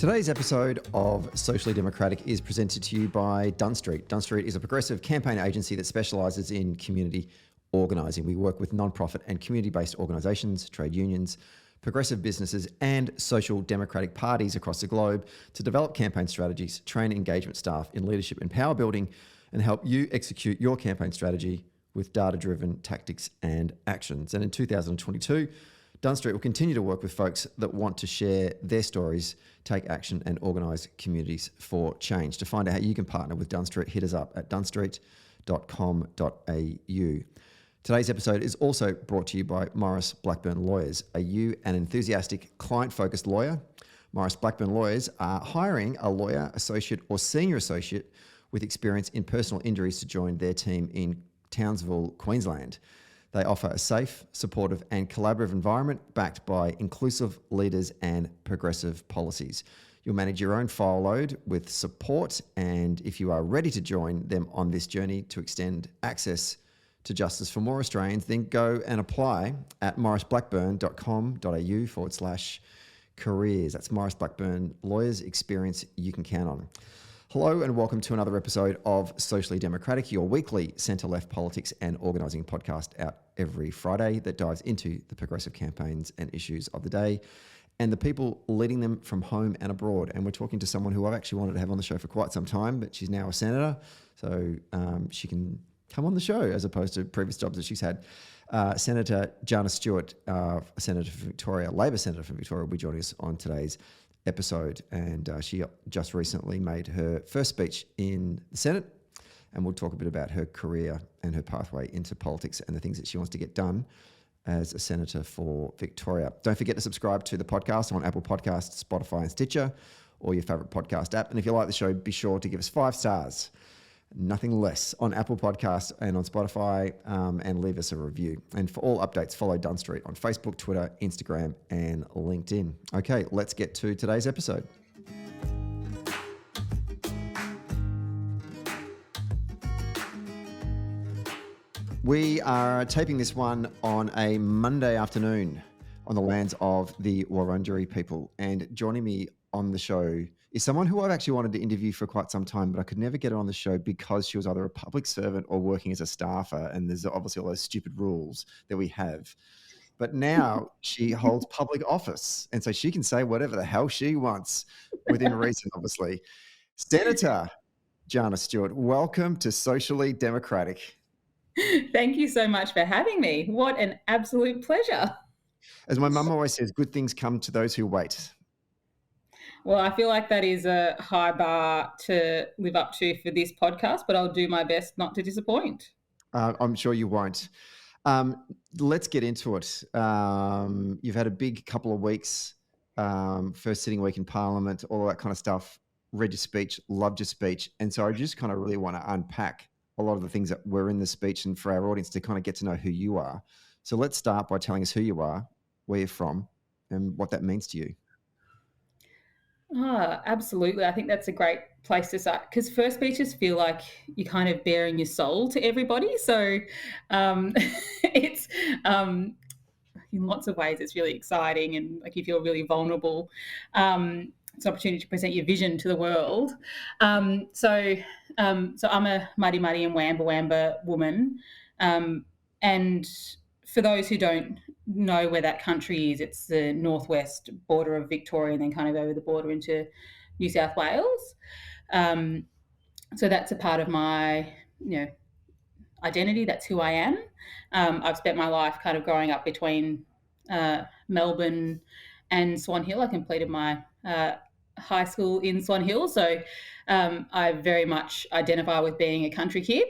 Today's episode of Socially Democratic is presented to you by Dunn Street. Dunn Street is a progressive campaign agency that specialises in community organising. We work with non-profit and community-based organisations, trade unions, progressive businesses and social democratic parties across the globe to develop campaign strategies, train engagement staff in leadership and power building, and help you execute your campaign strategy with data-driven tactics and actions. And in 2022, Dunn Street will continue to work with folks that want to share their stories, take action and organise communities for change. To find out how you can partner with Dunn Street, hit us up at dunnstreet.com.au. Today's episode is also brought to you by Morris Blackburn Lawyers. Are you an enthusiastic, client-focused lawyer? Morris Blackburn Lawyers are hiring a lawyer, associate or senior associate with experience in personal injuries to join their team in Townsville, Queensland. They offer a safe, supportive and collaborative environment backed by inclusive leaders and progressive policies. You'll manage your own file load with support, and if you are ready to join them on this journey to extend access to justice for more Australians, then go and apply at morrisblackburn.com.au/careers. That's Morris Blackburn Lawyers, experience you can count on. Hello and welcome to another episode of Socially Democratic, your weekly centre-left politics and organising podcast out every Friday that dives into the progressive campaigns and issues of the day and the people leading them from home and abroad. And we're talking to someone who I've actually wanted to have on the show for quite some time, but she's now a senator, so she can come on the show as opposed to previous jobs that she's had. Senator Jana Stewart, a senator from Victoria, Labor senator from Victoria, will be joining us on today's episode, and she just recently made her first speech in the Senate, and we'll talk a bit about her career and her pathway into politics and the things that she wants to get done as a senator for Victoria. Don't forget to subscribe to the podcast on Apple Podcasts, Spotify and Stitcher, or your favourite podcast app. And if you like the show, be sure to give us 5 stars. Nothing less on Apple Podcasts and on Spotify, and leave us a review. And for all updates, follow Dunn Street on Facebook, Twitter, Instagram, and LinkedIn. Okay, let's get to today's episode. We are taping this one on a Monday afternoon on the lands of the Wurundjeri people. And joining me on the show is someone who I've actually wanted to interview for quite some time, but I could never get her on the show because she was either a public servant or working as a staffer, and there's obviously all those stupid rules that we have. But now she holds public office, and so she can say whatever the hell she wants within reason, obviously. Senator Jana Stewart, welcome to Socially Democratic. Thank you so much for having me. What an absolute pleasure. As my mum always says, good things come to those who wait. Well, I feel like that is a high bar to live up to for this podcast, but I'll do my best not to disappoint. I'm sure you won't. Let's get into it. You've had a big couple of weeks, first sitting week in Parliament, all of that kind of stuff. Read your speech, loved your speech. And so I just kind of really want to unpack a lot of the things that were in the speech and for our audience to kind of get to know who you are. So let's start by telling us who you are, where you're from, and what that means to you. Absolutely. I think that's a great place to start because first speeches feel like you're kind of bearing your soul to everybody. So it's in lots of ways it's really exciting and like you feel really vulnerable. It's an opportunity to present your vision to the world. So I'm a Mutthi and Wamba woman. And for those who don't know where that country is, it's the northwest border of Victoria and then kind of over the border into New South Wales. So that's a part of my, identity. That's who I am. I've spent my life kind of growing up between Melbourne and Swan Hill. I completed my high school in Swan Hill. So I very much identify with being a country kid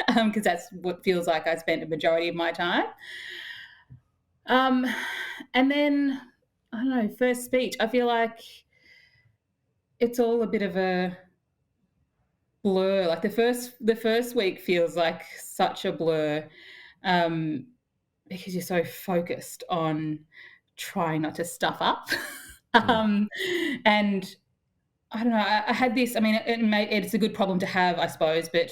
because that's what feels like I spent a majority of my time. And then, I don't know, first speech, I feel like it's all a bit of a blur. Like the first week feels like such a blur because you're so focused on trying not to stuff up. And I don't know, I had this, I mean, it's a good problem to have, I suppose, but,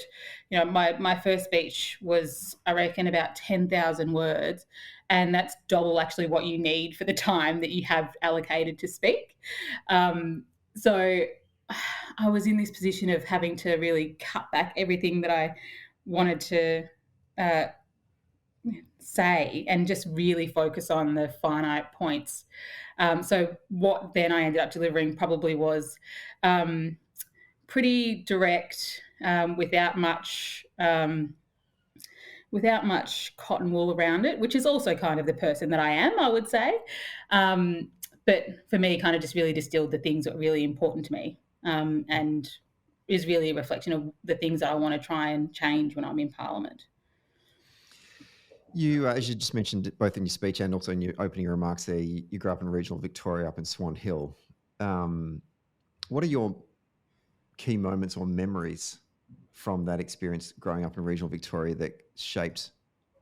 my first speech was, I reckon, about 10,000 words, and that's double actually what you need for the time that you have allocated to speak. So I was in this position of having to really cut back everything that I wanted to uh, say and just really focus on the finite points. So what then I ended up delivering probably was pretty direct, without much cotton wool around it, which is also kind of the person that I am, I would say. Um, but for me, kind of just really distilled the things that were really important to me, and is really a reflection of the things that I want to try and change when I'm in Parliament. You, as you just mentioned, both in your speech and also in your opening remarks there, you grew up in regional Victoria, up in Swan Hill. What are your key moments or memories from that experience growing up in regional Victoria that shaped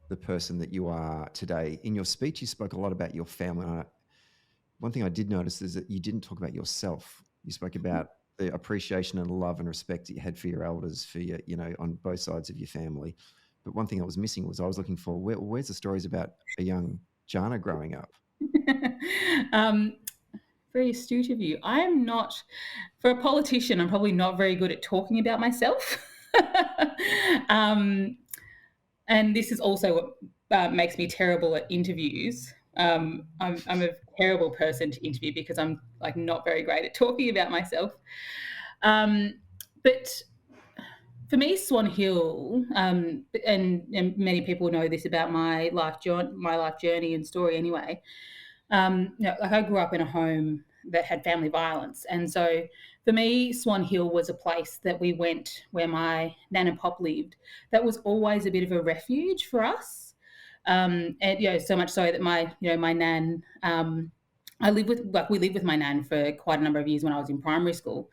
the person that you are today? In your speech, you spoke a lot about your family. One thing I did notice is that you didn't talk about yourself. You spoke about the appreciation and love and respect that you had for your elders, for your, on both sides of your family. But one thing I was missing was I was looking for where's the stories about a young Jana growing up? Very astute of you. I am not, for a politician, I'm probably not very good at talking about myself. And this is also what makes me terrible at interviews. I'm a terrible person to interview because I'm like not very great at talking about myself. But for me, Swan Hill, and many people know this about my life journey and story anyway. Like I grew up in a home that had family violence, and so for me, Swan Hill was a place that we went where my nan and pop lived. That was always a bit of a refuge for us, and so much so that my nan. We lived with my nan for quite a number of years when I was in primary school,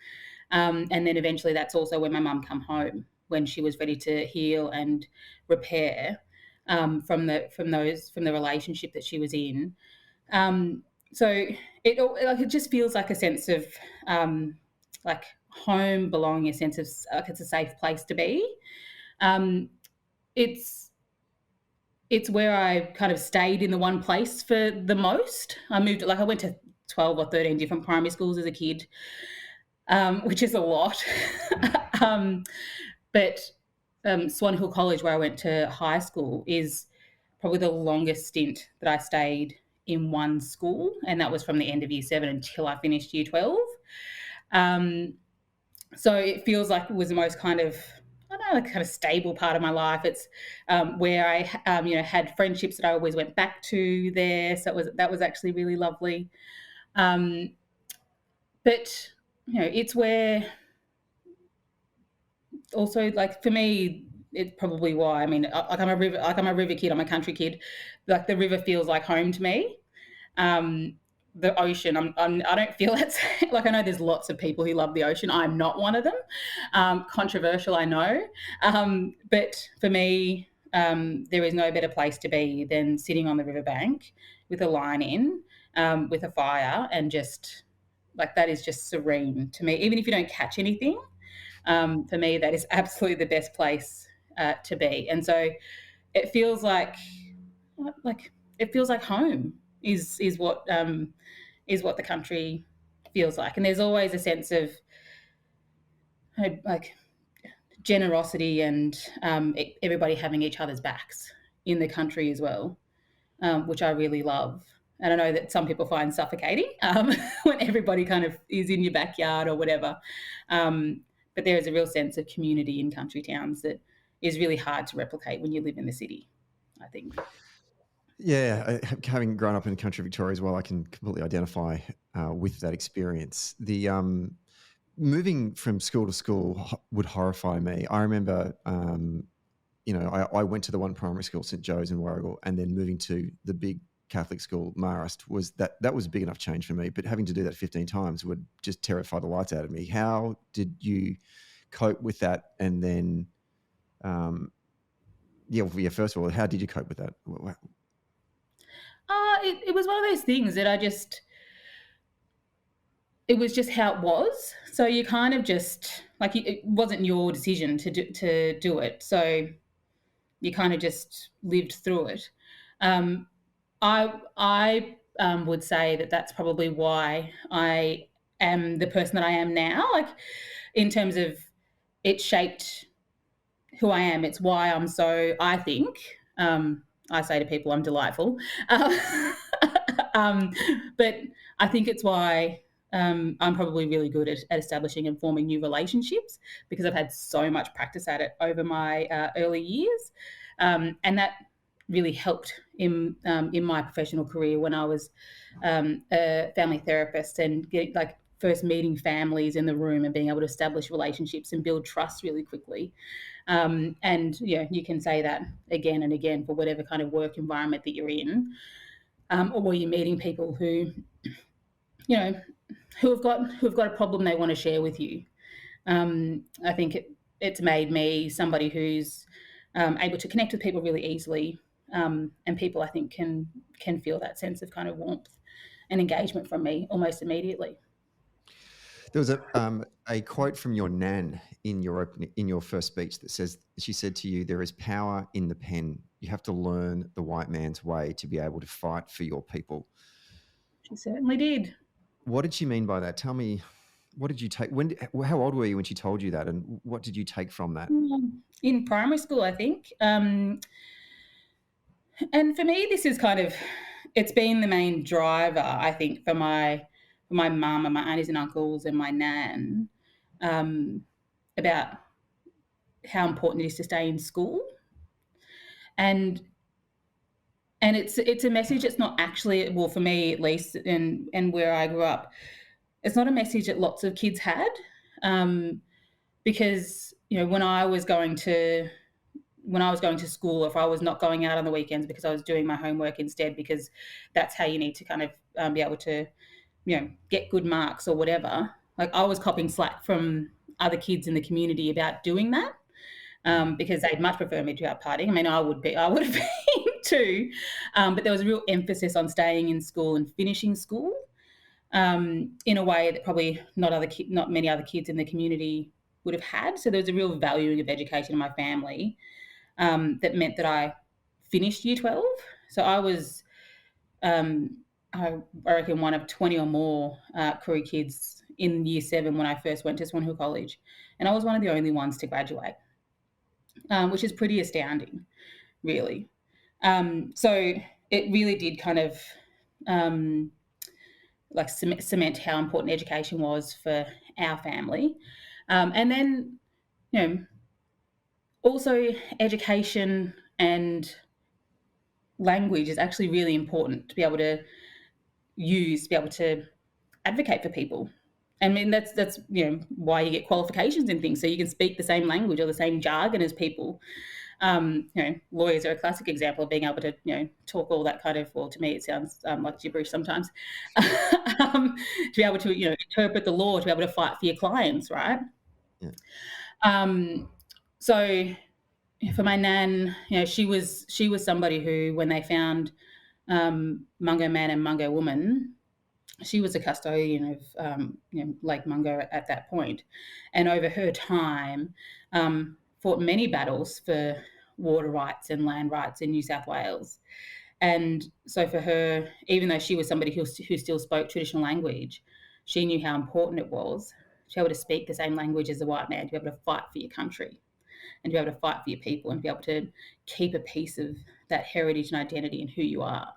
and then eventually that's also when my mum come home when she was ready to heal and repair from the relationship that she was in. So it just feels like a sense of like home, belonging, a sense of like it's a safe place to be. It's where I kind of stayed in the one place for the most. I went to 12 or 13 different primary schools as a kid, which is a lot. But Swan Hill College, where I went to high school, is probably the longest stint that I stayed in one school, and that was from the end of year 7 until I finished year 12. So it feels like it was the most kind of, I don't know, like kind of stable part of my life. It's where I had friendships that I always went back to there. So that was actually really lovely. But it's where also, like, for me, it's probably why. I mean, I'm a river kid. I'm a country kid. Like the river feels like home to me. The ocean, I don't feel it's like, I know there's lots of people who love the ocean. I'm not one of them. Controversial, I know. But for me, there is no better place to be than sitting on the riverbank with a line in, with a fire, and just like that is just serene to me. Even if you don't catch anything, for me, that is absolutely the best place to be. And so it feels like home is what the country feels like. And there's always a sense of like generosity and everybody having each other's backs in the country as well, which I really love. And I know that some people find suffocating when everybody kind of is in your backyard or whatever. But there is a real sense of community in country towns that is really hard to replicate when you live in the city, I think. Yeah, having grown up in country Victoria as well, I can completely identify with that experience. The moving from school to school would horrify me. I remember, I went to the one primary school, St Joe's in Warragul, and then moving to the big Catholic school, Marist, that was a big enough change for me. But having to do that 15 times would just terrify the lights out of me. How did you cope with that? And then, first of all, how did you cope with that? It was one of those things that it was just how it was. So you kind of just like, it wasn't your decision to do it. So you kind of just lived through it. I would say that that's probably why I am the person that I am now. Like, in terms of it shaped who I am. It's why I'm so, I think, I say to people I'm delightful. Uh, um, but I think it's why I'm probably really good at establishing and forming new relationships, because I've had so much practice at it over my early years. And that really helped in my professional career when I was a family therapist, and first meeting families in the room and being able to establish relationships and build trust really quickly. And you can say that again and again for whatever kind of work environment that you're in, or where you're meeting people who have got a problem they want to share with you. I think it's made me somebody who's able to connect with people really easily, and people, I think, can feel that sense of kind of warmth and engagement from me almost immediately. There was a quote from your nan in your first speech that says, she said to you, "There is power in the pen. You have to learn the white man's way to be able to fight for your people." She certainly did. What did she mean by that? Tell me, what did you take? How old were you when she told you that, and what did you take from that? In primary school, I think. And for me, this is it's been the main driver, I think, for my mum and my aunties and uncles and my nan, about how important it is to stay in school. And it's a message that's not actually, well, for me at least, and where I grew up, it's not a message that lots of kids had, because when I was going to school, or if I was not going out on the weekends because I was doing my homework instead, because that's how you need to kind of be able to get good marks or whatever. Like, I was copying slack from other kids in the community about doing that, because they'd much prefer me to be out partying. I mean, I would have been too, but there was a real emphasis on staying in school and finishing school, in a way that probably not many other kids in the community would have had. So there was a real valuing of education in my family, that meant that I finished year 12. So I was, I reckon, one of 20 or more Koori kids in year 7 when I first went to Swan Hill College. And I was one of the only ones to graduate, which is pretty astounding, really. So it really did kind of cement how important education was for our family. And then, also education and language is actually really important to be able to use, to be able to advocate for people. I mean, that's why you get qualifications and things, so you can speak the same language or the same jargon as people. Lawyers are a classic example of being able to talk all that kind of, well, to me it sounds like gibberish sometimes, to be able to interpret the law, to be able to fight for your clients, right? Yeah. So for my nan, she was somebody who, when they found Mungo Man and Mungo Woman, she was a custodian of Lake Mungo at that point, and over her time fought many battles for water rights and land rights in New South Wales. And so for her, even though she was somebody who still spoke traditional language, she knew how important it was to be able to speak the same language as the white man, to be able to fight for your country and to be able to fight for your people and to be able to keep a piece of that heritage and identity and who you are.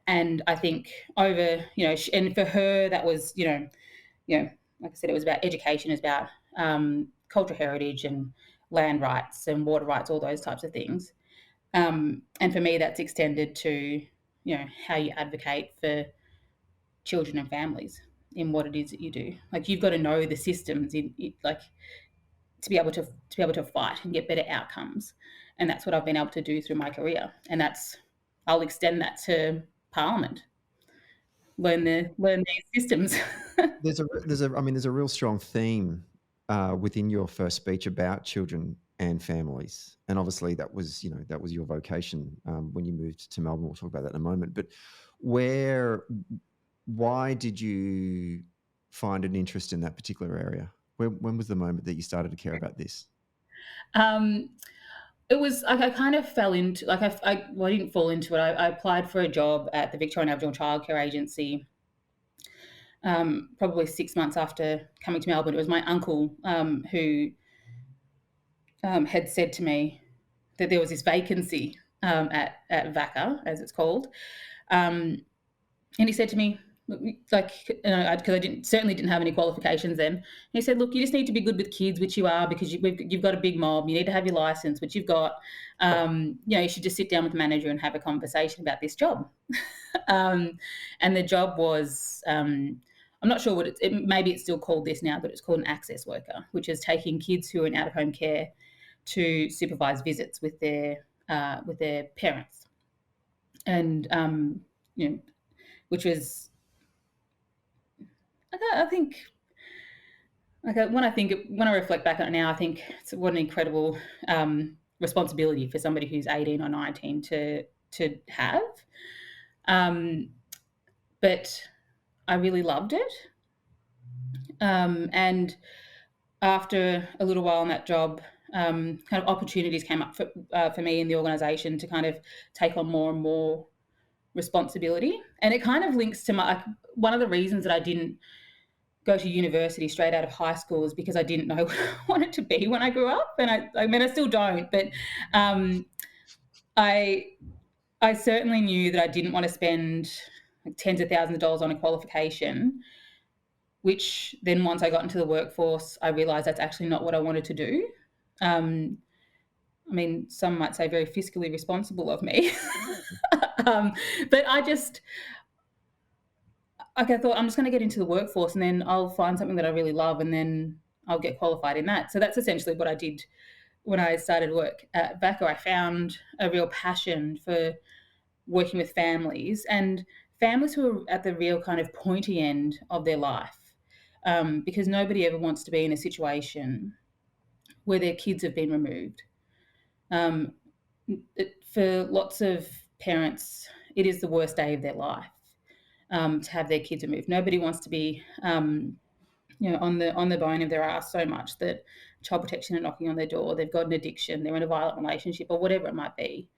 And I think over, and for her, that was, like I said, it was about education, it's about cultural heritage and land rights and water rights, all those types of things. And for me, that's extended to, how you advocate for children and families in what it is that you do. Like, you've got to know the systems to be able to fight and get better outcomes. And that's what I've been able to do through my career. And I'll extend that to Parliament. Learn these systems. There's a real strong theme within your first speech about children and families, and obviously that was your vocation when you moved to Melbourne. We'll talk about that in a moment. But why did you find an interest in that particular area? When was the moment that you started to care about this? It was like I kind of fell into, I didn't fall into it. I applied for a job at the Victorian Aboriginal Childcare Agency probably 6 months after coming to Melbourne. It was my uncle who had said to me that there was this vacancy at VACA, as it's called. And he said to me, like, because I certainly didn't have any qualifications then. And he said, look, you just need to be good with kids, which you are, because you've got a big mob. You need to have your license, which you've got. You should just sit down with the manager and have a conversation about this job. And the job was, I'm not sure what maybe it's still called this now, but it's called an access worker, which is taking kids who are in out-of-home care to supervise visits with their parents. And, which was, I think, when I reflect back on it now, I think it's what an incredible responsibility for somebody who's 18 or 19 to have. But I really loved it. And after a little while in that job, kind of opportunities came up for me in the organisation to kind of take on more and more responsibility. And it kind of links to one of the reasons that I didn't go to university straight out of high school is because I didn't know what I wanted to be when I grew up. And I still don't, but I certainly knew that I didn't want to spend tens of thousands of dollars on a qualification, which then once I got into the workforce, I realised that's actually not what I wanted to do. Some might say very fiscally responsible of me, but I thought I'm just going to get into the workforce and then I'll find something that I really love and then I'll get qualified in that. So that's essentially what I did when I started work at VACA. I found a real passion for working with families and families who are at the real kind of pointy end of their life, because nobody ever wants to be in a situation where their kids have been removed. For lots of parents, it is the worst day of their life. To have their kids removed. Nobody wants to be, on the bone of their ass so much that child protection are knocking on their door, they've got an addiction, they're in a violent relationship or whatever it might be.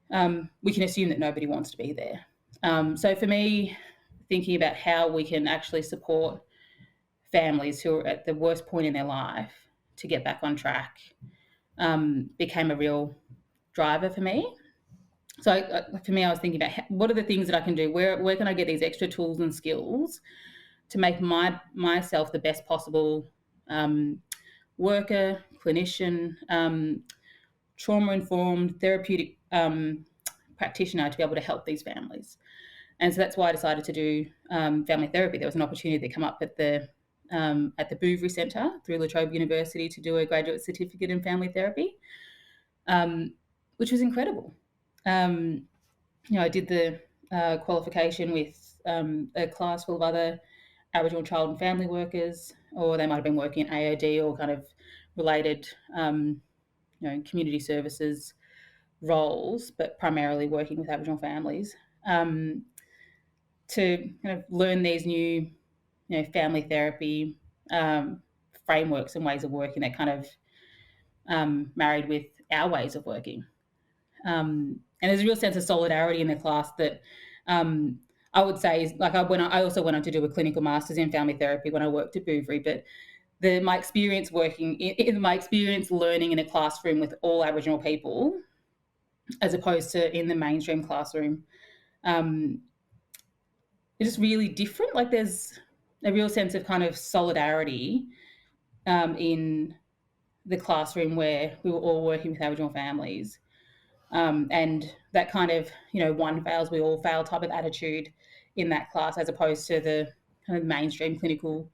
We can assume that nobody wants to be there. So for me, thinking about how we can actually support families who are at the worst point in their life to get back on track became a real driver for me. So for me, I was thinking about what are the things that I can do? Where can I get these extra tools and skills to make myself the best possible worker, clinician, trauma-informed, therapeutic practitioner to be able to help these families. And so that's why I decided to do family therapy. There was an opportunity to come up at the Bouverie Centre through La Trobe University to do a graduate certificate in family therapy, which was incredible. I did the qualification with a class full of other Aboriginal child and family workers, or they might have been working in AOD or kind of related, community services roles, but primarily working with Aboriginal families, to kind of learn these new, family therapy frameworks and ways of working that kind of married with our ways of working. And there's a real sense of solidarity in the class that I would say is like I also went on to do a clinical master's in family therapy when I worked at Bouverie, but my experience working my experience learning in a classroom with all Aboriginal people, as opposed to in the mainstream classroom, it's just really different. Like there's a real sense of kind of solidarity in the classroom where we were all working with Aboriginal families. And that kind of, one fails, we all fail type of attitude in that class, as opposed to the kind of mainstream clinical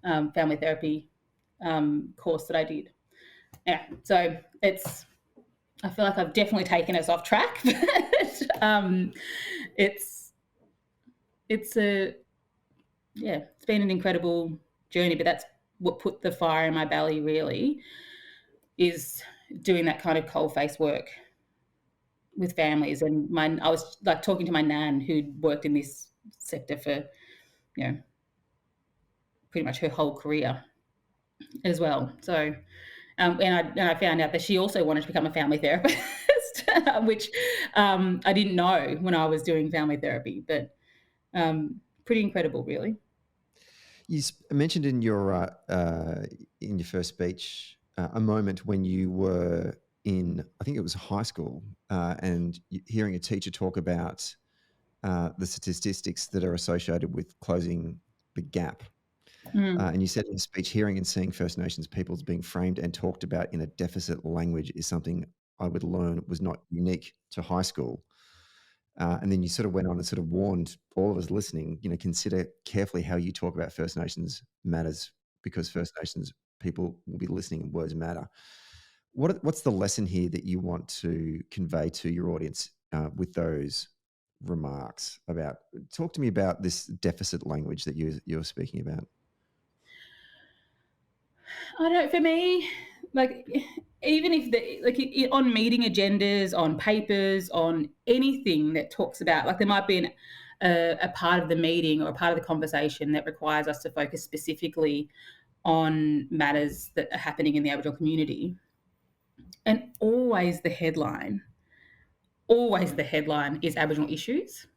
family therapy course that I did. Yeah, so I feel like I've definitely taken us off track, but it's been an incredible journey, but that's what put the fire in my belly really, is doing that kind of coalface work with families. And I was like talking to my nan who'd worked in this sector for, pretty much her whole career as well. So, and I found out that she also wanted to become a family therapist, which I didn't know when I was doing family therapy, but pretty incredible, really. You mentioned in your first speech a moment when you were in, I think it was high school, and hearing a teacher talk about the statistics that are associated with closing the gap. And you said in the speech, hearing and seeing First Nations peoples being framed and talked about in a deficit language is something I would learn was not unique to high school. And then you sort of went on and sort of warned all of us listening, consider carefully how you talk about First Nations matters, because First Nations people will be listening and words matter. What's the lesson here that you want to convey to your audience with those remarks about? Talk to me about this deficit language that you're speaking about. I don't know, for me, like, even if on meeting agendas, on papers, on anything that talks about, like, there might be a part of the meeting or a part of the conversation that requires us to focus specifically on matters that are happening in the Aboriginal community. And always the headline is Aboriginal issues.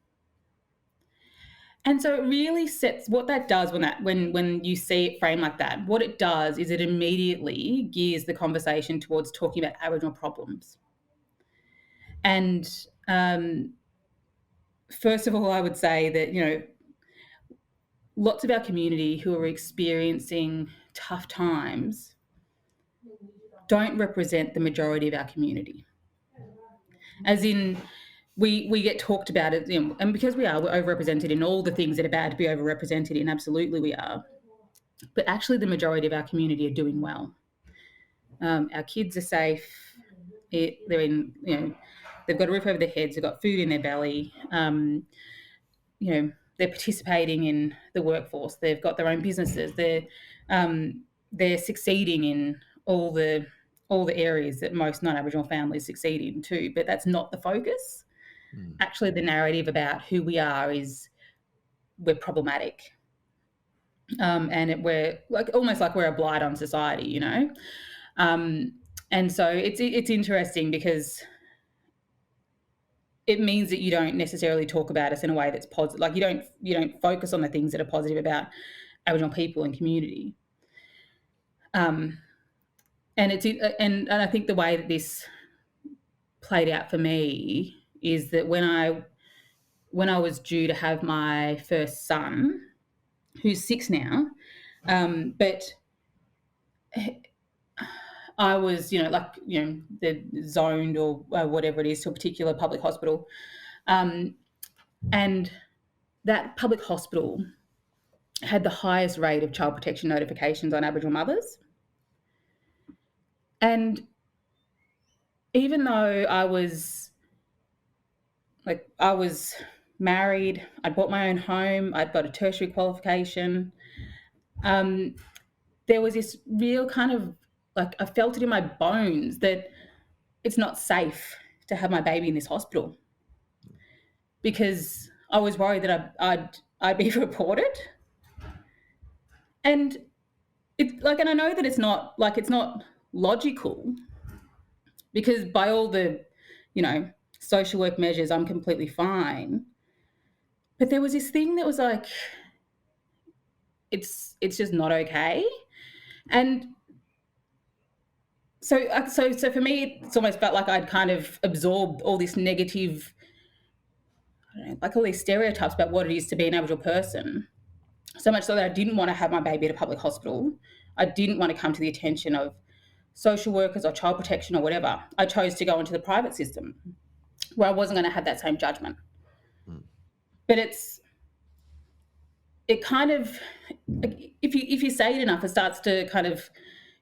And so it really sets what that does when you see it framed like that. What it does is it immediately gears the conversation towards talking about Aboriginal problems. And first of all, I would say that lots of our community who are experiencing tough times don't represent the majority of our community. As in, we get talked about it, and because we're overrepresented in all the things that are bad to be overrepresented in, absolutely we are. But actually the majority of our community are doing well. Our kids are safe. They've got a roof over their heads, they've got food in their belly. They're participating in the workforce. They've got their own businesses. They're succeeding in all the areas that most non-Aboriginal families succeed in too. But that's not the focus. Actually, the narrative about who we are is we're problematic, and we're almost like we're a blight on society, and so it's interesting because it means that you don't necessarily talk about us in a way that's positive. Like, you don't focus on the things that are positive about Aboriginal people and community. And I think the way that this played out for me is that when I was due to have my first son, who's 6 now, but I was, the zoned or whatever it is to a particular public hospital, and that public hospital had the highest rate of child protection notifications on Aboriginal mothers. And even though I was married, I'd bought my own home, I'd got a tertiary qualification, there was this real kind of, I felt it in my bones that it's not safe to have my baby in this hospital, because I was worried that I'd be reported. And and I know that it's not logical, because by all the, social work measures, I'm completely fine. But there was this thing that was like, it's just not okay. And so for me, it's almost felt like I'd kind of absorbed all this negative, all these stereotypes about what it is to be an Aboriginal person. So much so that I didn't want to have my baby at a public hospital. I didn't want to come to the attention of social workers or child protection or whatever. I chose to go into the private system where I wasn't going to have that same judgment. But it kind of, if you say it enough, it starts to kind of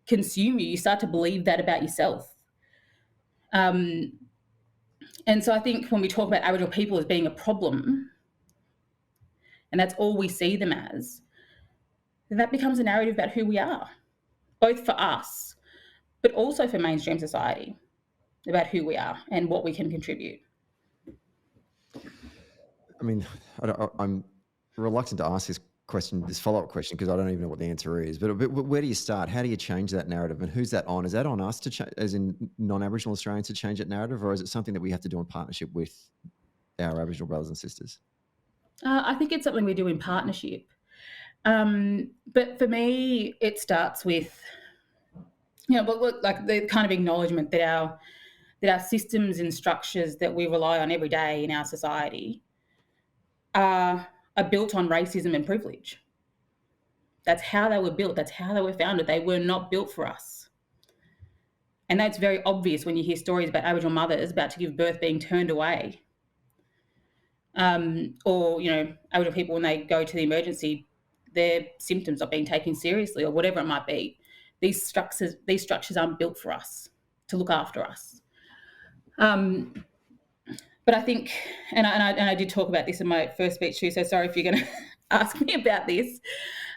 consume you. You start to believe that about yourself. And so I think when we talk about Aboriginal people as being a problem, and that's all we see them as, then that becomes a narrative about who we are, both for us, but also for mainstream society, about who we are and what we can contribute. I mean, I'm reluctant to ask this follow-up question, because I don't even know what the answer is. But where do you start? How do you change that narrative? And who's that on? Is that on us to as in non-Aboriginal Australians, to change that narrative, or is it something that we have to do in partnership with our Aboriginal brothers and sisters? I think it's something we do in partnership. But for me, it starts with, but look, like the kind of acknowledgement that our systems and structures that we rely on every day in our society are built on racism and privilege. That's how they were built. That's how they were founded. They were not built for us. And that's very obvious when you hear stories about Aboriginal mothers about to give birth being turned away. Or, Aboriginal people, when they go to the emergency, their symptoms are being taken seriously or whatever it might be. These structures aren't built for us to look after us. But I think, and I did talk about this in my first speech too, so sorry if you're going to ask me about this.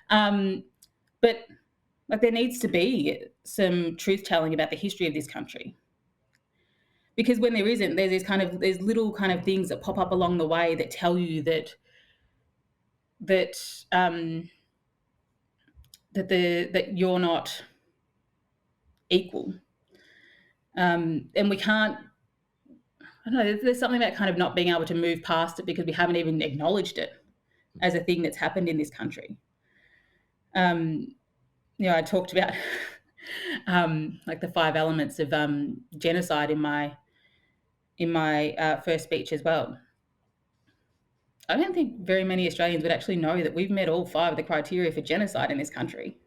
But like there needs to be some truth telling about the history of this country. Because when there isn't, there's little kind of things that pop up along the way that tell you that you're not equal. And we can't, I don't know, there's something about kind of not being able to move past it because we haven't even acknowledged it as a thing that's happened in this country. I talked about like the 5 elements of genocide in my first speech as well. I don't think very many Australians would actually know that we've met all 5 of the criteria for genocide in this country.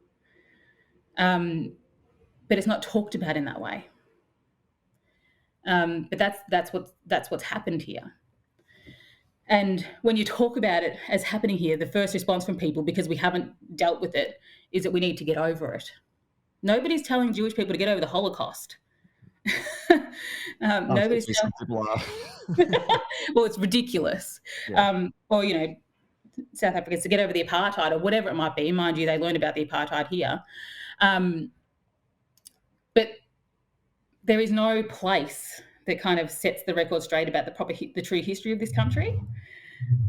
But it's not talked about in that way. But that's what's happened here. And when you talk about it as happening here, the first response from people, because we haven't dealt with it, is that we need to get over it. Nobody's telling Jewish people to get over the Holocaust. Nobody's telling people are. Well, it's ridiculous. Yeah. Or, South Africans to get over the apartheid or whatever it might be. Mind you, they learned about the apartheid here. But there is no place that kind of sets the record straight about the true history of this country.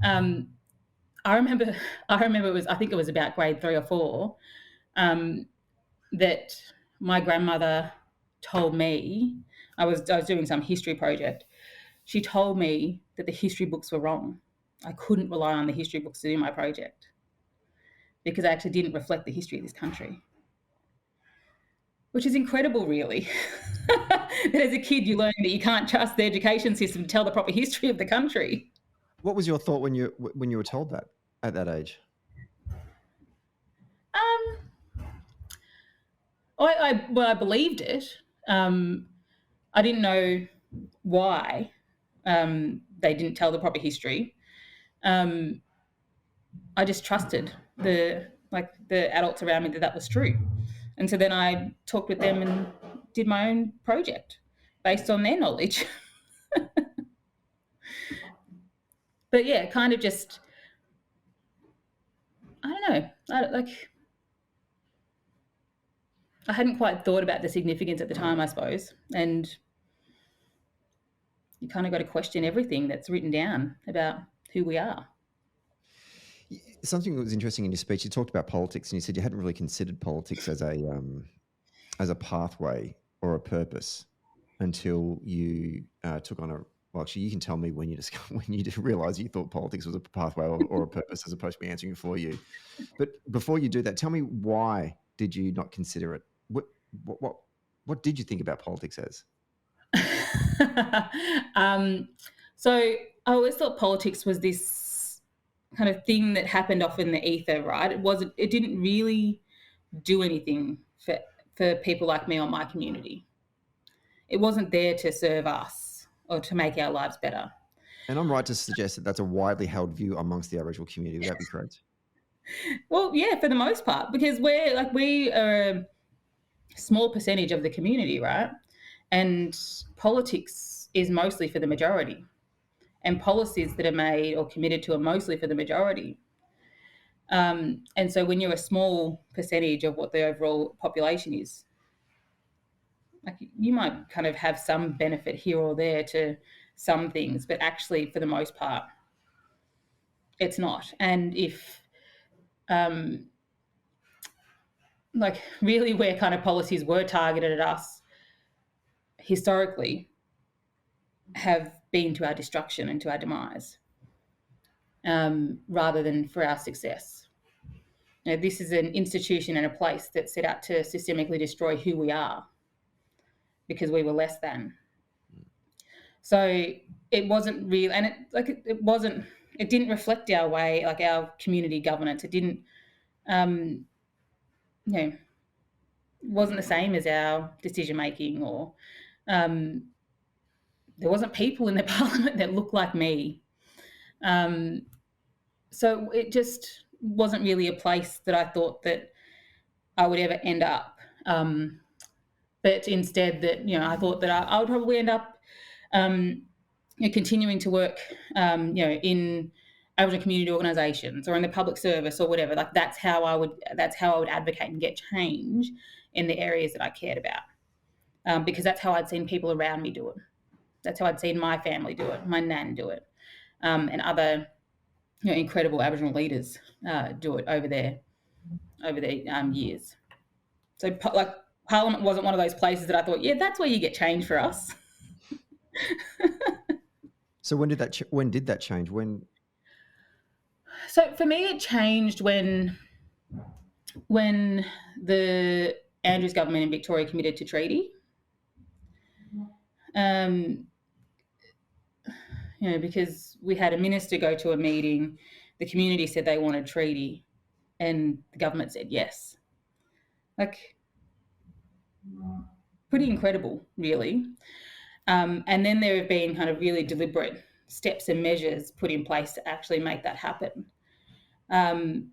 I remember I think it was about grade 3 or 4 that my grandmother told me, I was doing some history project. She told me that the history books were wrong. I couldn't rely on the history books to do my project because they actually didn't reflect the history of this country, which is incredible, really. That as a kid you learn that you can't trust the education system to tell the proper history of the country. What was your thought when you were told that at that age? I believed it. I didn't know why they didn't tell the proper history. I just trusted the adults around me that was true. And so then I talked with them and did my own project based on their knowledge. But yeah, kind of just, I don't know, I hadn't quite thought about the significance at the time, I suppose. And you kind of got to question everything that's written down about who we are. Something that was interesting in your speech, you talked about politics and you said you hadn't really considered politics as a pathway or a purpose until you took on well, actually, you can tell me when you realised you thought politics was a pathway or a purpose as opposed to me answering it for you. But before you do that, tell me, why did you not consider it? What did you think about politics as? So I always thought politics was this kind of thing that happened off in the ether, right? It didn't really do anything for people like me or my community. It wasn't there to serve us or to make our lives better. And I'm right to suggest that that's a widely held view amongst the Aboriginal community. Would that be correct? Well, yeah, for the most part, because we are a small percentage of the community, right? And politics is mostly for the majority. And policies that are made or committed to are mostly for the majority. And so when you're a small percentage of what the overall population is, you might kind of have some benefit here or there to some things, but actually for the most part, it's not. And if really where kind of policies were targeted at us historically have been to our destruction and to our demise. rather than for our success. This is an institution and a place that's set out to systemically destroy who we are because we were less than. So it wasn't real, and it didn't reflect our way, like our community governance. It didn't, wasn't the same as our decision making, or there wasn't people in the parliament that looked like me. So it just wasn't really a place that I thought that I would ever end up. But instead, that I thought that I would probably end up continuing to work, in Aboriginal community organisations or in the public service or whatever. Like that's how I would advocate and get change in the areas that I cared about, because that's how I'd seen people around me do it. That's how I'd seen my family do it, my nan do it, and other incredible Aboriginal leaders do it over their years. So Parliament wasn't one of those places that I thought, that's where you get change for us. So when did that change? So for me, it changed when the Andrews government in Victoria committed to treaty. Because we had a minister go to a meeting, the community said they wanted treaty, and the government said yes. Like, pretty incredible, really. And then there have been kind of really deliberate steps and measures put in place to actually make that happen. And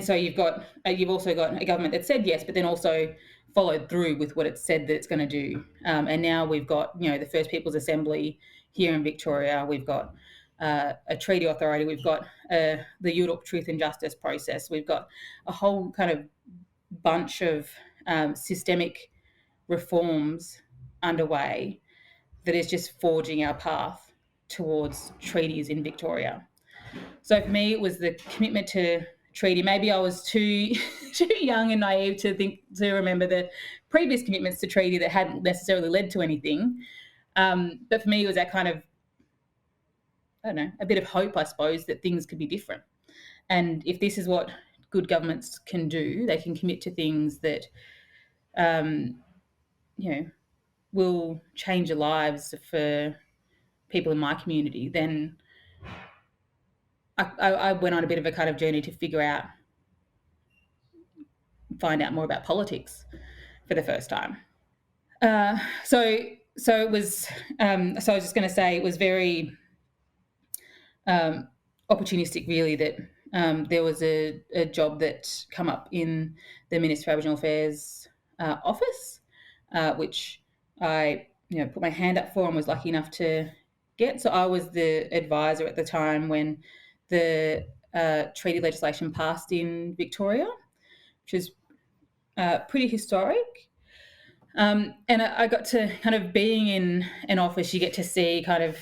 so you've also got a government that said yes, but then also followed through with what it said that it's going to do. And now we've got, the First Peoples Assembly here in Victoria. We've got a treaty authority. We've got the UDOP Truth and Justice process. We've got a whole kind of bunch of systemic reforms underway that is just forging our path towards treaties in Victoria. So for me, it was the commitment to treaty. Maybe I was too young and naive to remember the previous commitments to treaty that hadn't necessarily led to anything. But for me, it was that kind of, I don't know, a bit of hope, I suppose, that things could be different. And if this is what good governments can do, they can commit to things that, will change the lives for people in my community, then I went on a bit of a kind of journey to find out more about politics for the first time. So it was. So I was just going to say it was very opportunistic, really, that there was a job that come up in the Minister for Aboriginal Affairs office, which I put my hand up for and was lucky enough to get. So I was the advisor at the time when the treaty legislation passed in Victoria, which is pretty historic. And I got to kind of, being in an office, you get to see kind of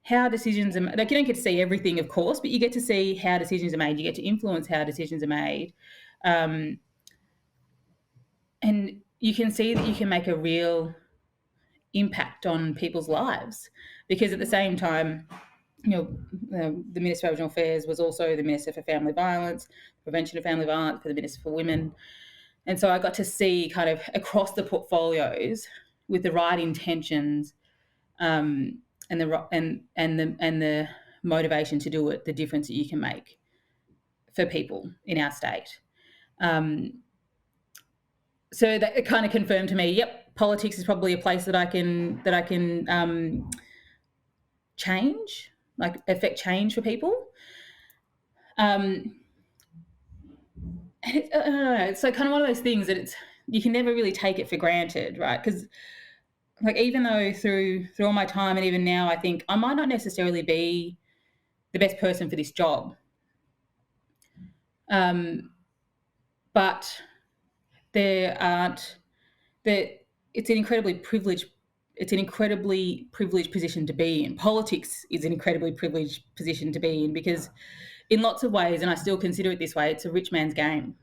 how decisions are made. Like, you don't get to see everything, of course, but you get to see how decisions are made. You get to influence how decisions are made. And you can see that you can make a real impact on people's lives, because at the same time, the Minister for Aboriginal Affairs was also the Minister for Family Violence, Prevention of Family Violence, for the Minister for Women. And so I got to see kind of across the portfolios, with the right intentions and the motivation to do it, the difference that you can make for people in our state. So that it kind of confirmed to me, yep, politics is probably a place that I can change, like affect change for people. I don't know, it's so kind of one of those things that you can never really take it for granted, right? Because like, even though through all my time and even now, I think I might not necessarily be the best person for this job, but it's an incredibly privileged position to be in. Politics is an incredibly privileged position to be in, because in lots of ways, and I still consider it this way, it's a rich man's game.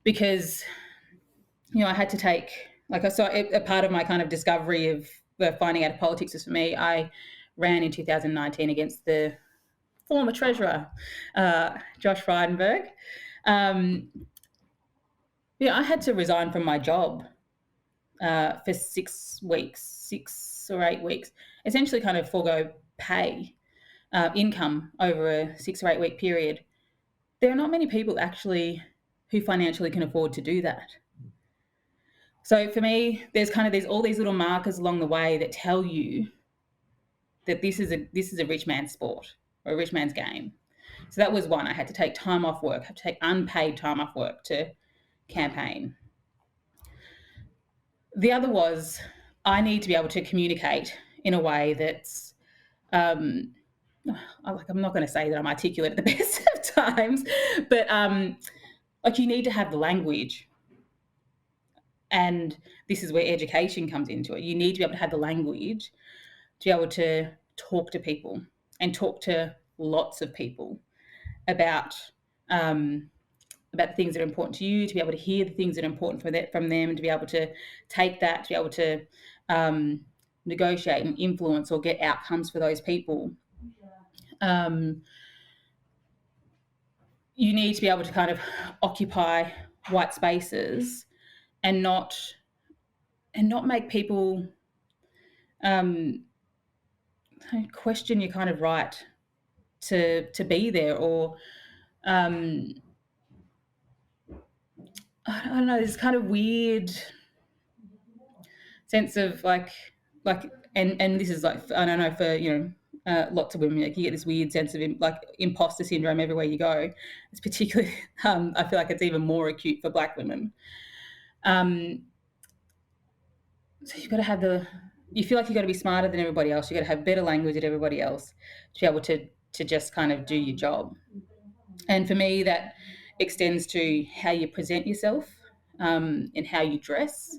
Because, I had to take, a part of my kind of discovery of finding out of politics is, for me, I ran in 2019 against the former treasurer, Josh Frydenberg. I had to resign from my job for 6 or 8 weeks, essentially kind of forego pay, income over a 6 or 8 week period. There are not many people actually who financially can afford to do that. So for me, there's all these little markers along the way that tell you that this is a rich man's sport or a rich man's game. So that was one. I had to take time off work, I had to take unpaid time off work to campaign. The other was I need to be able to communicate in a way that's, I'm not going to say that I'm articulate at the best of times, but you need to have the language. And this is where education comes into it. You need to be able to have the language to be able to talk to people and talk to lots of people about the things that are important to you, to be able to hear the things that are important from them, to be able to take that, to be able to negotiate and influence or get outcomes for those people. You need to be able to kind of occupy white spaces and not make people question your kind of right to be there, or I don't know, this kind of weird sense of and this is like, I don't know, for lots of women, you get this weird sense of imposter syndrome everywhere you go. It's particularly I feel like it's even more acute for Black women. So you've got to have you feel like you've got to be smarter than everybody else. You've got to have better language than everybody else to be able to just kind of do your job. And for me, that extends to how you present yourself and how you dress.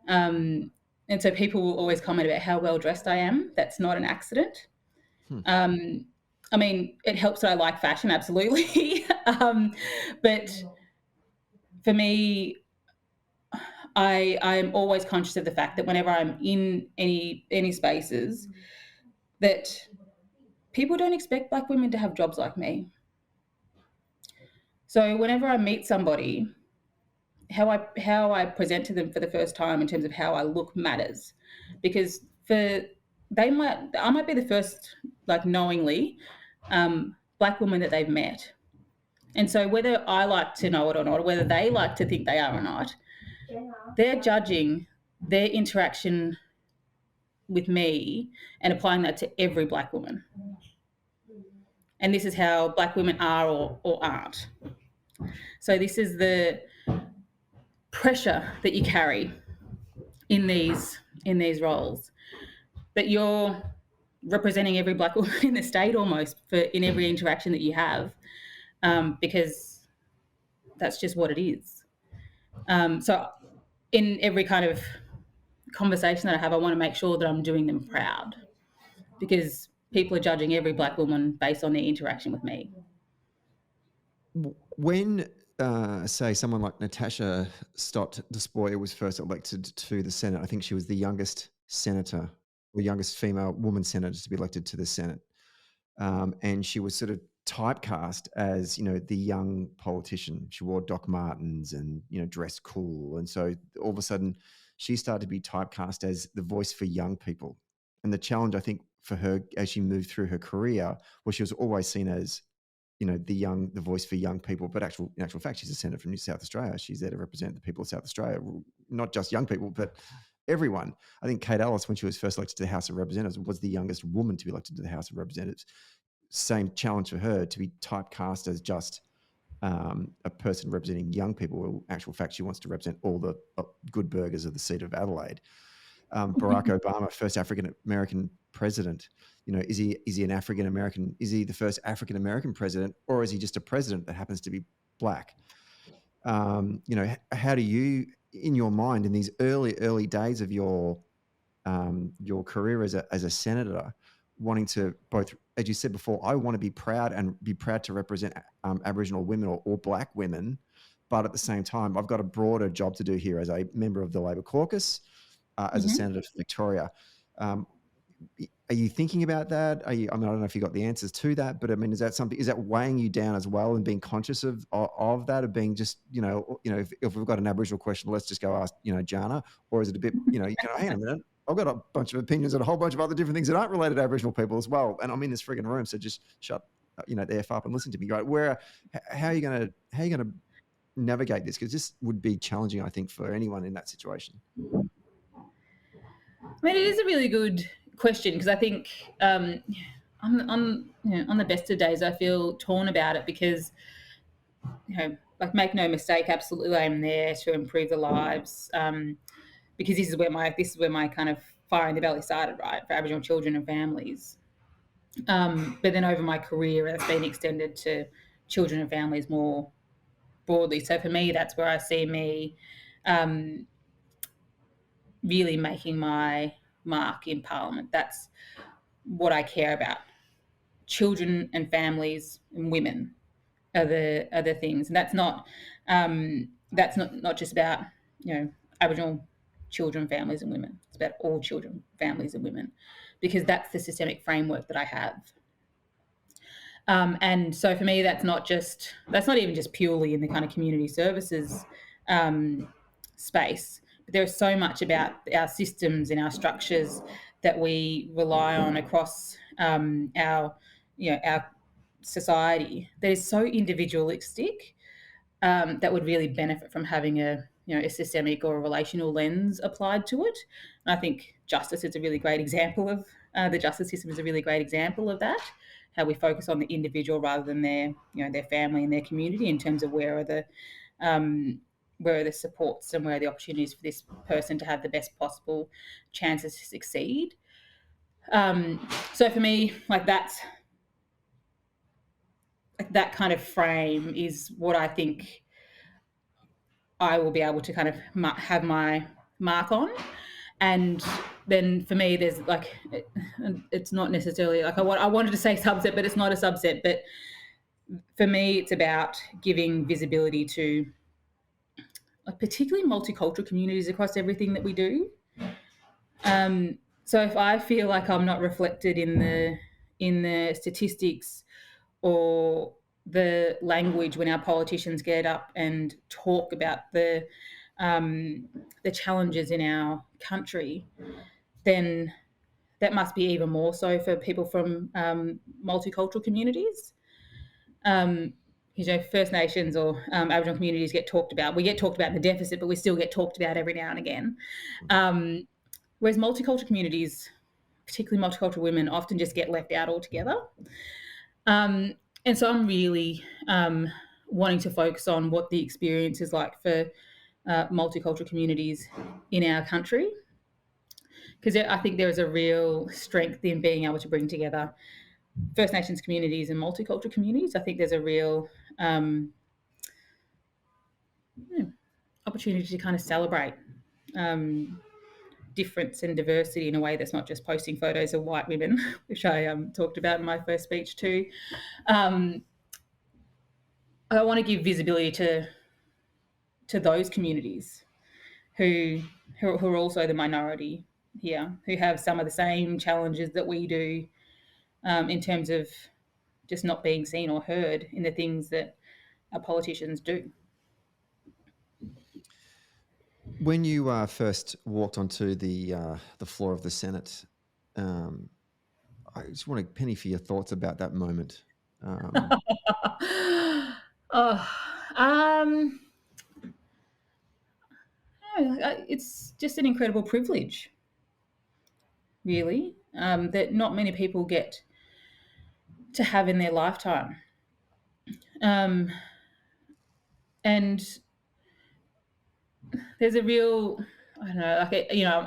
And so people will always comment about how well dressed I am. That's not an accident. I mean, it helps that I like fashion, absolutely. But for me, I'm always conscious of the fact that whenever I'm in any spaces, that people don't expect Black women to have jobs like me. So whenever I meet somebody, how I present to them for the first time in terms of how I look matters, because I might be the first, knowingly, Black woman that they've met. And so whether I like to know it or not, or whether they like to think they are or not, they're judging their interaction with me and applying that to every Black woman. And this is how Black women are or aren't. So this is the pressure that you carry in these roles, that you're representing every Black woman in the state almost in every interaction that you have, because that's just what it is. So in every kind of conversation that I have, I want to make sure that I'm doing them proud, because people are judging every Black woman based on their interaction with me. When, say, someone like Natasha Stott Despoja was first elected to the Senate, I think she was the youngest senator, or youngest female woman senator to be elected to the Senate. And she was sort of typecast as, the young politician. She wore Doc Martens and, dressed cool. And so all of a sudden she started to be typecast as the voice for young people. And the challenge, I think, for her as she moved through her career was she was always seen as, the voice for young people. But in actual fact, she's a senator from South Australia. She's there to represent the people of South Australia, not just young people, but everyone. I think Kate Ellis, when she was first elected to the House of Representatives, was the youngest woman to be elected to the House of Representatives. Same challenge for her, to be typecast as just a person representing young people. Well, in actual fact, she wants to represent all the good burghers of the seat of Adelaide. Barack Obama, first African-American president, is he an African-American? Is he the first African-American president, or is he just a president that happens to be Black? How do you, in your mind, in these early days of your career as a senator, wanting to both, as you said before, I want to be proud to represent Aboriginal women or Black women, but at the same time, I've got a broader job to do here as a member of the Labor caucus, as a senator for Victoria. Are Are you thinking about that? I don't know if you got the answers to that, but I mean, is that weighing you down as well, and being conscious of that, of being just, if we've got an Aboriginal question, let's just go ask, Jana, or is it a bit, you can hang on a minute, I've got a bunch of opinions on a whole bunch of other different things that aren't related to Aboriginal people as well, and I'm in this frigging room, so just shut, the F up and listen to me, right? How are you gonna navigate this? Because this would be challenging, I think, for anyone in that situation. I mean, it is a really good question, because I think on the best of days, I feel torn about it, because like, make no mistake, absolutely, I'm there to improve the lives, because this is where my kind of fire in the belly started, right, for Aboriginal children and families. But then over my career, it's been extended to children and families more broadly. So for me, that's where I see me really making my mark in Parliament. That's what I care about. Children and families and women are the things, and that's not just about Aboriginal children, families, and women. It's about all children, families, and women, because that's the systemic framework that I have. And so for me, that's not even just purely in the kind of community services space. But there is so much about our systems and our structures that we rely on across our society that is so individualistic, that would really benefit from having a systemic or a relational lens applied to it. And I think justice is a really great example of the justice system is a really great example of that. How we focus on the individual rather than their family and their community, in terms of where are the supports and where are the opportunities for this person to have the best possible chances to succeed. So for me, that kind of frame is what I think I will be able to kind of have my mark on. And then for me, there's it's not necessarily I wanted to say subset, but it's not a subset. But for me, it's about giving visibility to particularly multicultural communities across everything that we do. So if I feel like I'm not reflected in the statistics or the language when our politicians get up and talk about the challenges in our country, then that must be even more so for people from multicultural communities. First Nations or Aboriginal communities get talked about. We get talked about in the deficit, but we still get talked about every now and again. Whereas multicultural communities, particularly multicultural women, often just get left out altogether. And so I'm really wanting to focus on what the experience is like for multicultural communities in our country, because I think there is a real strength in being able to bring together First Nations communities and multicultural communities. I think there's a real opportunity to kind of celebrate difference and diversity in a way that's not just posting photos of white women, which I talked about in my first speech too. I want to give visibility to those communities who are also the minority here, who have some of the same challenges that we do, in terms of just not being seen or heard in the things that our politicians do. When you first walked onto the floor of the Senate, I just want to penny for your thoughts about that moment. It's just an incredible privilege, really, that not many people get to have in their lifetime. And there's a real, I don't know,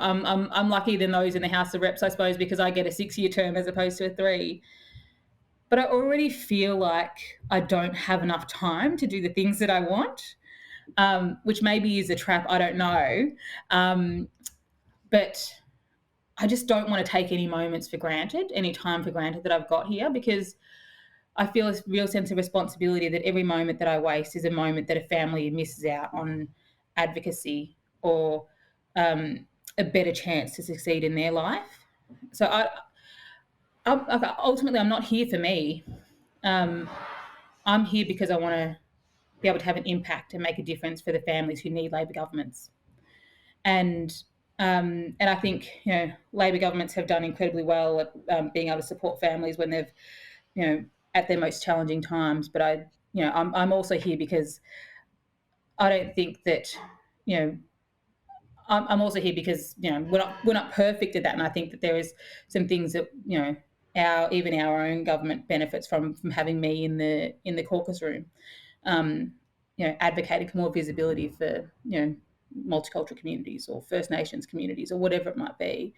I'm luckier than those in the House of Reps, I suppose, because I get a 6-year term as opposed to a 3. But I already feel like I don't have enough time to do the things that I want, which maybe is a trap, I don't know. But I just don't want to take any moments for granted, any time for granted that I've got here, because I feel a real sense of responsibility that every moment that I waste is a moment that a family misses out on advocacy or a better chance to succeed in their life. So ultimately, I'm not here for me. I'm here because I want to be able to have an impact and make a difference for the families who need Labor governments. And I think Labor governments have done incredibly well at being able to support families when they've at their most challenging times. But I'm also here because I don't think that I'm also here because we're not perfect at that, and I think that there is some things that our own government benefits from having me in the caucus room, advocating for more visibility for multicultural communities or First Nations communities or whatever it might be.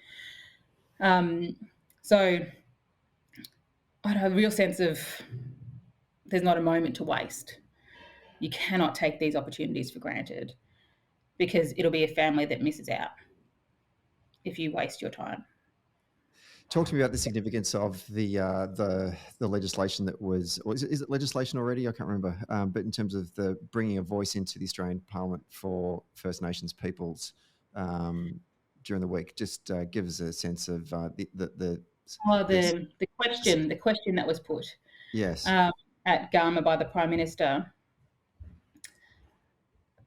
So I have a real sense of there's not a moment to waste. You cannot take these opportunities for granted, because it'll be a family that misses out if you waste your time. Talk to me about the significance of the legislation that was, or is it legislation already? I can't remember. But in terms of the bringing a voice into the Australian Parliament for First Nations peoples during the week, just give us a sense of the question that was put. Yes. At Garma by the Prime Minister.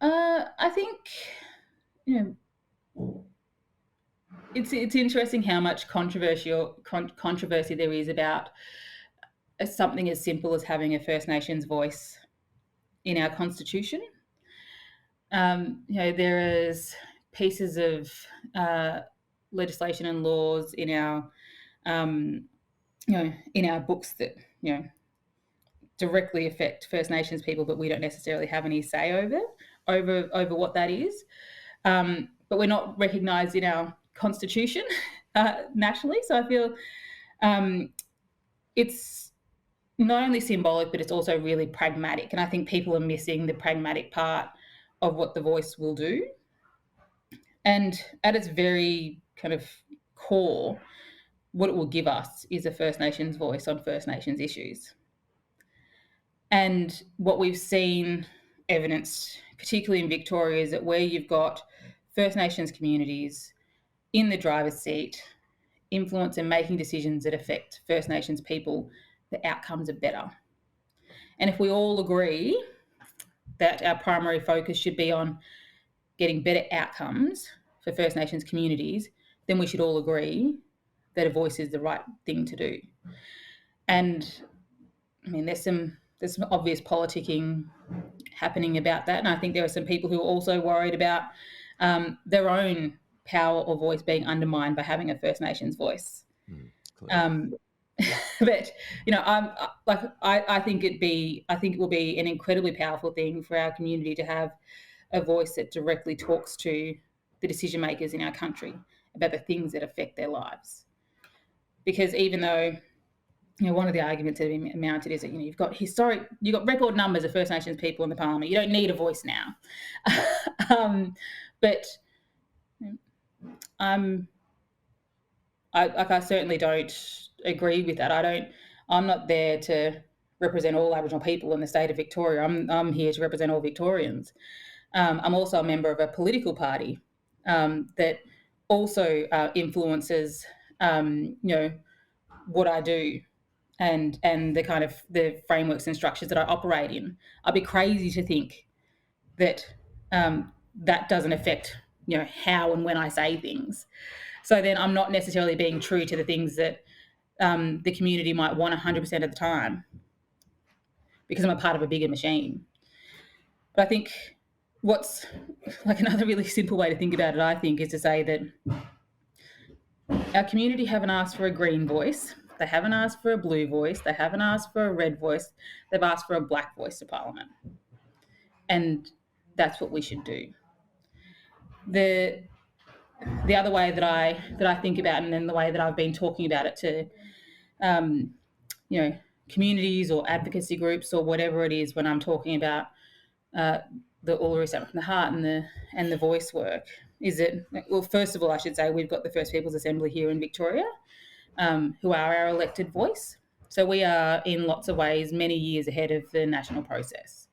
I think it's interesting how much controversy there is about something as simple as having a First Nations voice in our constitution. There is pieces of legislation and laws in our in our books that directly affect First Nations people, but we don't necessarily have any say over what that is. But we're not recognised in our constitution nationally. So I feel it's not only symbolic, but it's also really pragmatic. And I think people are missing the pragmatic part of what the voice will do. And at its very kind of core, what it will give us is a First Nations voice on First Nations issues. And what we've seen evidenced, particularly in Victoria, is that where you've got First Nations communities in the driver's seat, influence and making decisions that affect First Nations people, the outcomes are better. And if we all agree that our primary focus should be on getting better outcomes for First Nations communities, then we should all agree that a voice is the right thing to do. And I mean, there's some obvious politicking happening about that. And I think there are some people who are also worried about their own power or voice being undermined by having a First Nations voice. But I think it will be an incredibly powerful thing for our community to have a voice that directly talks to the decision makers in our country about the things that affect their lives. Because even though one of the arguments that have been mounted is that you've got record numbers of First Nations people in the Parliament. You don't need a voice now. But I certainly don't agree with that. I'm not there to represent all Aboriginal people in the state of Victoria. I'm here to represent all Victorians. I'm also a member of a political party that also influences what I do and the kind of the frameworks and structures that I operate in. I'd be crazy to think that that doesn't affect how and when I say things. So then I'm not necessarily being true to the things that the community might want 100% of the time, because I'm a part of a bigger machine. But I think what's like another really simple way to think about it, I think, is to say that our community haven't asked for a green voice. They haven't asked for a blue voice. They haven't asked for a red voice. They've asked for a black voice to Parliament. And that's what we should do. The other way that I think about it, and then the way that I've been talking about it to communities or advocacy groups or whatever it is when I'm talking about the Uluru Statement from the Heart and the voice work, is that, well, first of all, I should say we've got the First Peoples Assembly here in Victoria, who are our elected voice. So we are in lots of ways many years ahead of the national process.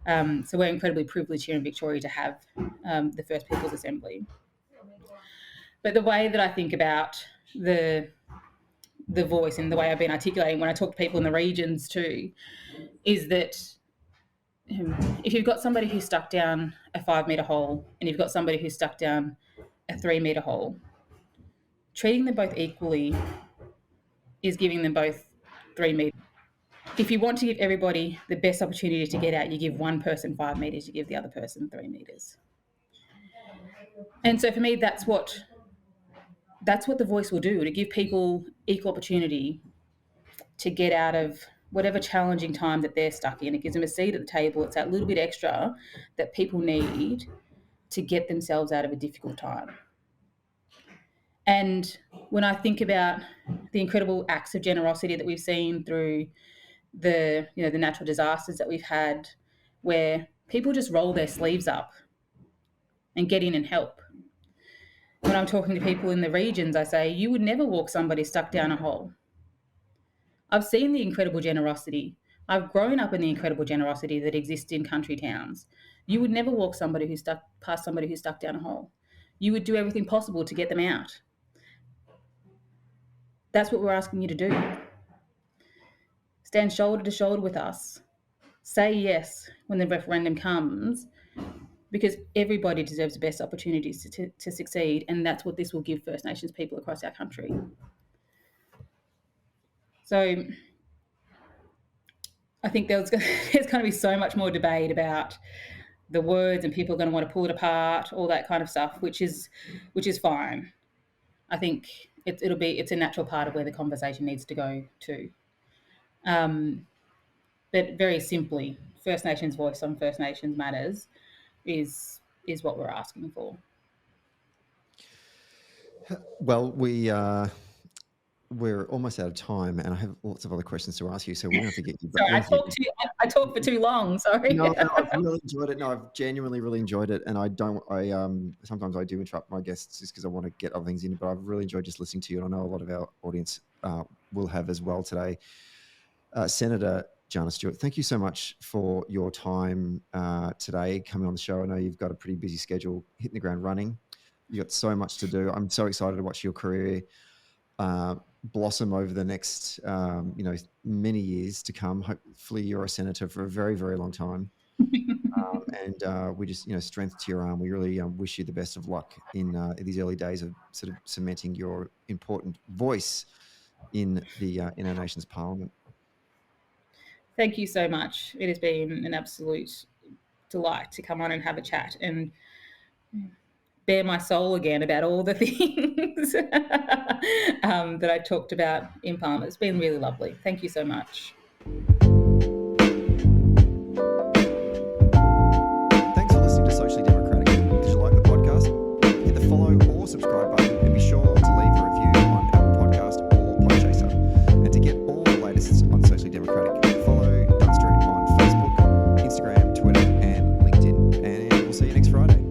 So we're incredibly privileged here in Victoria to have the First Peoples Assembly. But the way that I think about the the voice and the way I've been articulating when I talk to people in the regions too, is that if you've got somebody who's stuck down a 5 metre hole and you've got somebody who's stuck down a 3 metre hole, treating them both equally is giving them both 3 metres. If you want to give everybody the best opportunity to get out, you give one person 5 metres, you give the other person 3 metres. And so for me, that's what the voice will do, to give people equal opportunity to get out of whatever challenging time that they're stuck in. It gives them a seat at the table. It's that little bit extra that people need to get themselves out of a difficult time. And when I think about the incredible acts of generosity that we've seen through the natural disasters that we've had, where people just roll their sleeves up and get in and help. When I'm talking to people in the regions, I say, you would never walk somebody stuck down a hole. I've seen the incredible generosity. I've grown up in the incredible generosity that exists in country towns. You would never walk past somebody who's stuck down a hole. You would do everything possible to get them out. That's what we're asking you to do. Stand shoulder to shoulder with us. Say yes when the referendum comes, because everybody deserves the best opportunities to succeed, and that's what this will give First Nations people across our country. So I think there's going to be so much more debate about the words, and people are going to want to pull it apart, all that kind of stuff, which is fine. I think it's a natural part of where the conversation needs to go to. But very simply, First Nations voice on First Nations matters is what we're asking for. Well, we're almost out of time, and I have lots of other questions to ask you, so we're going to have to get you back. Sorry, I talked for too long. Sorry. No, I've really enjoyed it. No, I've genuinely really enjoyed it, and sometimes I do interrupt my guests just because I want to get other things in, but I've really enjoyed just listening to you, and I know a lot of our audience will have as well today. Senator Jana Stewart, thank you so much for your time today coming on the show. I know you've got a pretty busy schedule, hitting the ground running. You've got so much to do. I'm so excited to watch your career blossom over the next, many years to come. Hopefully you're a senator for a very, very long time. And we just, strength to your arm. We really wish you the best of luck in these early days of sort of cementing your important voice in our nation's parliament. Thank you so much. It has been an absolute delight to come on and have a chat and bare my soul again about all the things that I talked about in Parliament. It's been really lovely. Thank you so much. Thanks for listening to Socially Democratic. Did you like the podcast? Hit the follow or subscribe button, and be sure to leave a review on Apple Podcast or Podchaser. And to get all the latest on Socially Democratic, follow Dunn Street on Facebook, Instagram, Twitter, and LinkedIn. And we'll see you next Friday.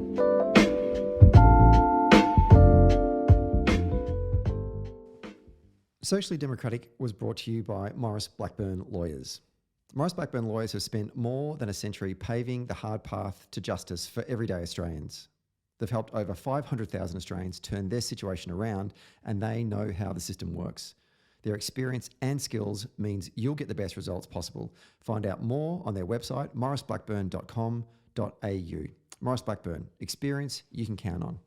Socially Democratic was brought to you by Maurice Blackburn Lawyers. Maurice Blackburn Lawyers have spent more than a century paving the hard path to justice for everyday Australians. They've helped over 500,000 Australians turn their situation around, and they know how the system works. Their experience and skills means you'll get the best results possible. Find out more on their website, mauriceblackburn.com.au. Maurice Blackburn, experience you can count on.